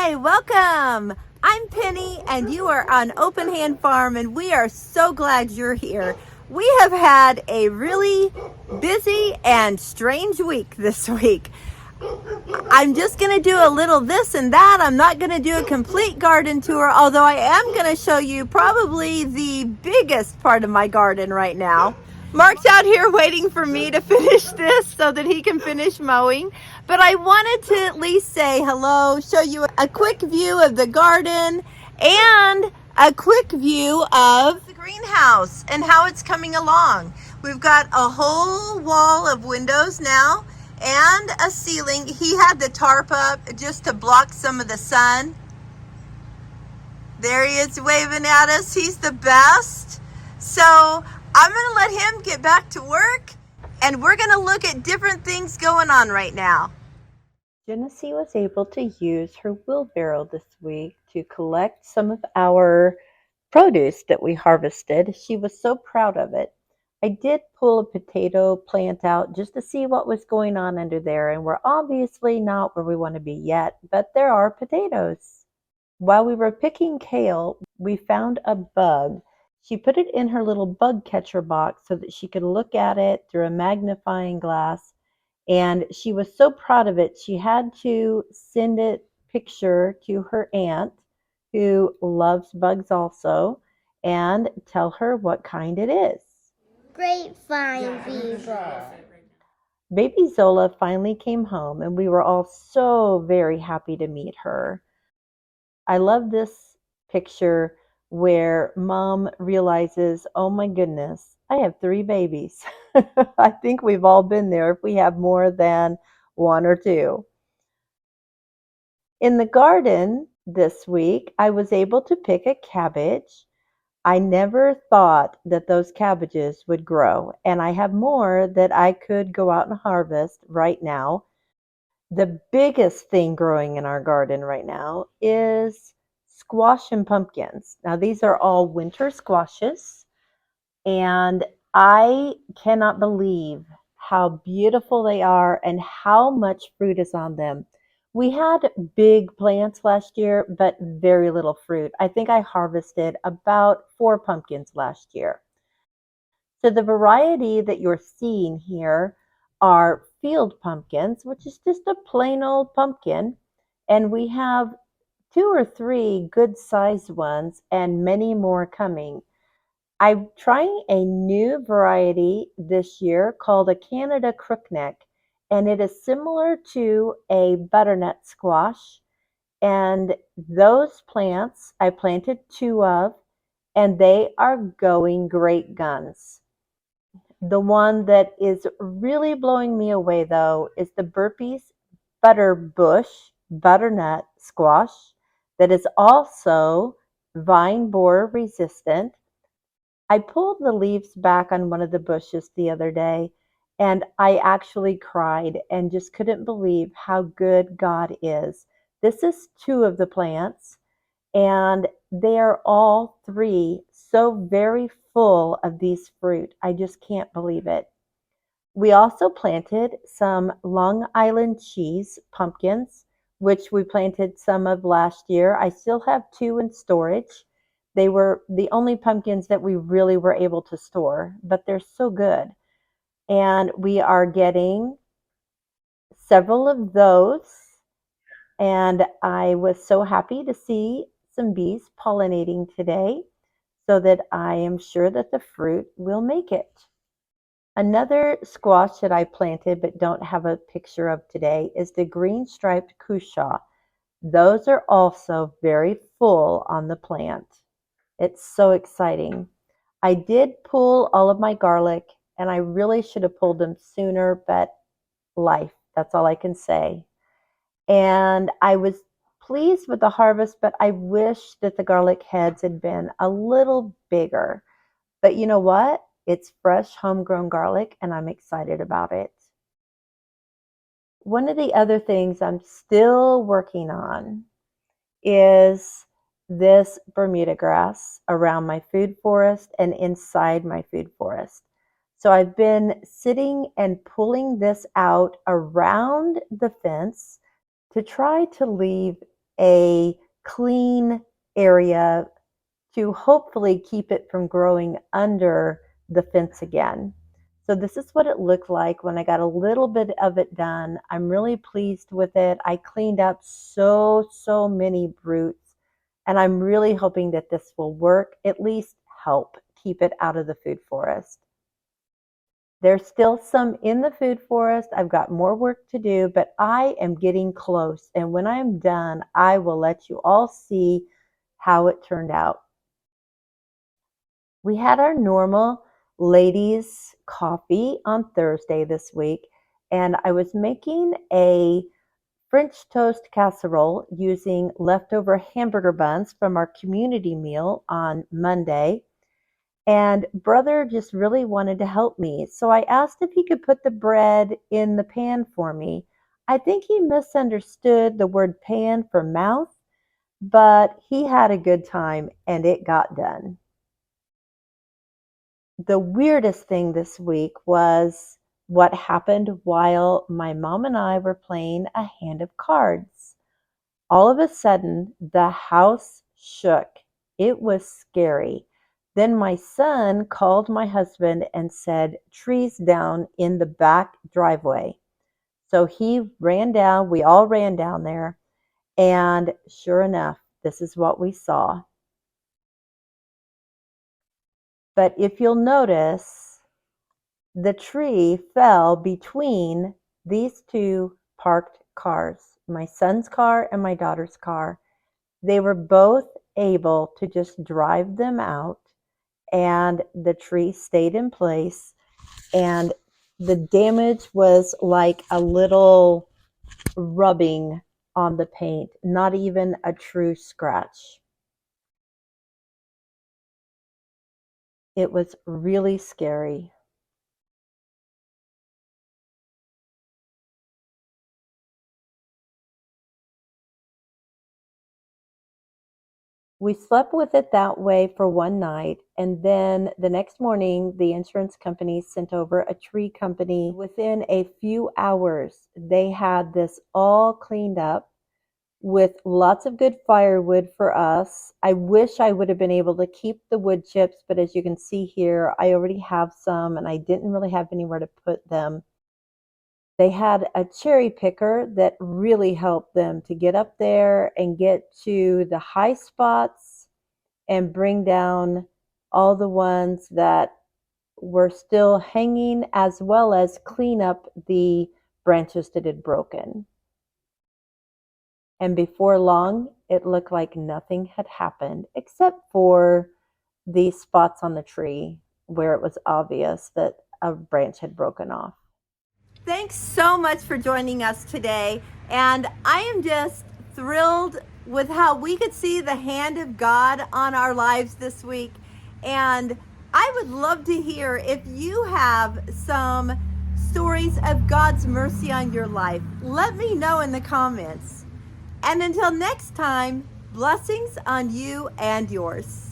Hi, welcome. I'm Penny and you are on Open Hand Farm and we are so glad you're here. We have had a really busy and strange week this week. I'm just going to do a little this and that. I'm not going to do a complete garden tour, although I am going to show you probably the biggest part of my garden right now. Mark's out here waiting for me to finish this so that he can finish mowing. But I wanted to at least say hello, show you a quick view of the garden and a quick view of the greenhouse and how it's coming along. We've got a whole wall of windows now and a ceiling. He had the tarp up just to block some of the sun. There he is waving at us. He's the best. So I'm going to let him get back to work and we're going to look at different things going on right now. Genesee was able to use her wheelbarrow this week to collect some of our produce that we harvested. She was so proud of it. I did pull a potato plant out just to see what was going on under there, and we're obviously not where we want to be yet, but there are potatoes. While we were picking kale, we found a bug. She put it in her little bug catcher box so that she could look at it through a magnifying glass, and she was so proud of it, she had to send a picture to her aunt, who loves bugs also, and tell her what kind it is. Grapevine beaver. Baby Zola finally came home, and we were all so very happy to meet her. I love this picture where mom realizes, oh my goodness, I have 3 babies. I think we've all been there if we have more than 1 or 2. In the garden this week, I was able to pick a cabbage. I never thought that those cabbages would grow, and I have more that I could go out and harvest right now. The biggest thing growing in our garden right now is squash and pumpkins. Now, these are all winter squashes, and I cannot believe how beautiful they are and how much fruit is on them. We had big plants last year, but very little fruit. I think I harvested about 4 pumpkins last year. So the variety that you're seeing here are field pumpkins, which is just a plain old pumpkin. And we have 2 or 3 good sized ones and many more coming. I'm trying a new variety this year called a Canada crookneck, and it is similar to a butternut squash. And those plants I planted 2 of, and they are going great guns. The one that is really blowing me away, though, is the Burpees Butterbush butternut squash that is also vine borer resistant. I pulled the leaves back on one of the bushes the other day, and I actually cried and just couldn't believe how good God is. This is 2 of the plants, and they are all 3 so very full of these fruit. I just can't believe it. We also planted some Long Island cheese pumpkins, which we planted some of last year. I still have 2 in storage. They were the only pumpkins that we really were able to store, but they're so good. And we are getting several of those. And I was so happy to see some bees pollinating today so that I am sure that the fruit will make it. Another squash that I planted but don't have a picture of today is the green striped cushaw. Those are also very full on the plant. It's so exciting. I did pull all of my garlic, and I really should have pulled them sooner, but life, that's all I can say. And I was pleased with the harvest, but I wish that the garlic heads had been a little bigger. But you know what? It's fresh homegrown garlic, and I'm excited about it. One of the other things I'm still working on is this Bermuda grass around my food forest and inside my food forest. So I've been sitting and pulling this out around the fence to try to leave a clean area to hopefully keep it from growing under the fence again. So this is what it looked like when I got a little bit of it done. I'm really pleased with it. I cleaned up so many roots, and I'm really hoping that this will work, at least help keep it out of the food forest. There's still some in the food forest. I've got more work to do, but I am getting close. And when I'm done, I will let you all see how it turned out. We had our normal ladies' coffee on Thursday this week, and I was making a French toast casserole using leftover hamburger buns from our community meal on Monday. And brother just really wanted to help me. So I asked if he could put the bread in the pan for me. I think he misunderstood the word pan for mouth, but he had a good time and it got done. The weirdest thing this week was what happened while my mom and I were playing a hand of cards. All of a sudden, the house shook. It was scary. Then my son called my husband and said, trees down in the back driveway. So he ran down, we all ran down there, and sure enough, this is what we saw. But if you'll notice, the tree fell between these two parked cars, my son's car and my daughter's car. They were both able to just drive them out, and the tree stayed in place. And the damage was like a little rubbing on the paint, not even a true scratch. It was really scary. We slept with it that way for one night, and then the next morning, the insurance company sent over a tree company. Within a few hours, they had this all cleaned up with lots of good firewood for us. I wish I would have been able to keep the wood chips, but as you can see here, I already have some and I didn't really have anywhere to put them. They had a cherry picker that really helped them to get up there and get to the high spots and bring down all the ones that were still hanging, as well as clean up the branches that had broken. And before long, it looked like nothing had happened except for the spots on the tree where it was obvious that a branch had broken off. Thanks so much for joining us today. And I am just thrilled with how we could see the hand of God on our lives this week. And I would love to hear if you have some stories of God's mercy on your life. Let me know in the comments. And until next time, blessings on you and yours.